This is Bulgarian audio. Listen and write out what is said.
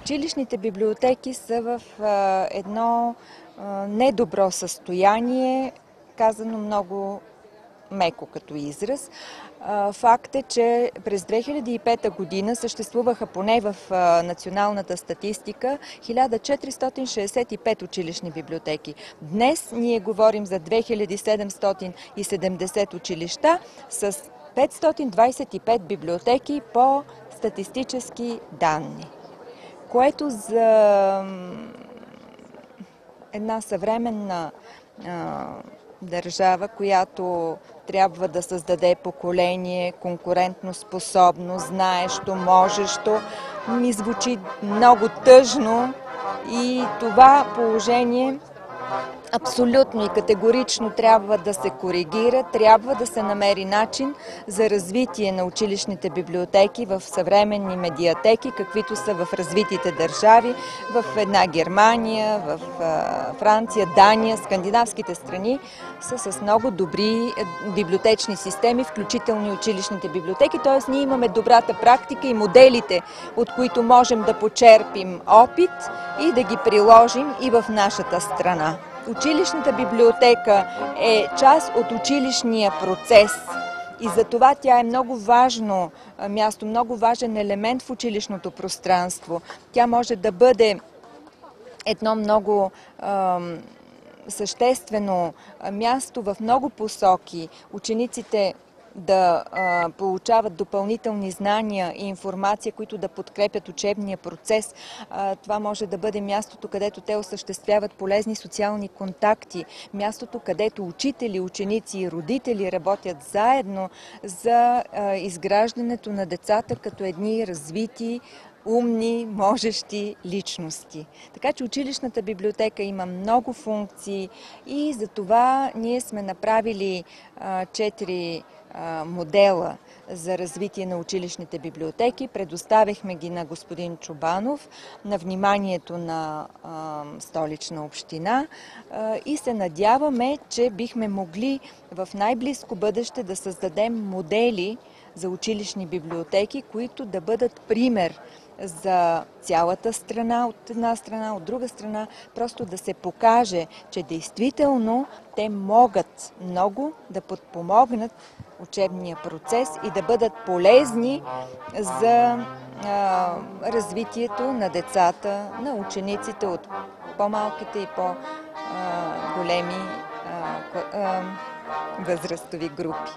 Училищните библиотеки са в едно недобро състояние, казано много меко като израз. Факт е, че през 2005 година съществуваха поне в националната статистика 1465 училищни библиотеки. Днес ние говорим за 2770 училища с 525 библиотеки по статистически данни, което за една съвременна държава, която трябва да създаде поколение конкурентно способно, знаещо, можещо, ми звучи много тъжно и това положение абсолютно и категорично трябва да се коригира, трябва да се намери начин за развитие на училищните библиотеки в съвременни медиатеки, каквито са в развитите държави, в една Германия, в Франция, Дания, скандинавските страни са с много добри библиотечни системи, включително и училищните библиотеки. Т.е. ние имаме добрата практика и моделите, от които можем да почерпим опит и да ги приложим и в нашата страна. Училищната библиотека е част от училищния процес и затова тя е много важно място, много важен елемент в училищното пространство. Тя може да бъде едно много съществено място в много посоки. Учениците да получават допълнителни знания и информация, които да подкрепят учебния процес. Това може да бъде мястото, където те осъществяват полезни социални контакти, мястото, където учители, ученици и родители работят заедно за изграждането на децата като едни развити, умни, можещи личности. Така че училищната библиотека има много функции и за това ние сме направили 4 модела за развитие на училищните библиотеки. Предоставихме ги на господин Чобанов, на вниманието на Столична община и се надяваме, че бихме могли в най-близко бъдеще да създадем модели за училищни библиотеки, които да бъдат пример за цялата страна, от една страна, от друга страна, просто да се покаже, че действително те могат много да подпомогнат учебния процес и да бъдат полезни за развитието на децата, на учениците от по-малките и по-големи възрастови групи.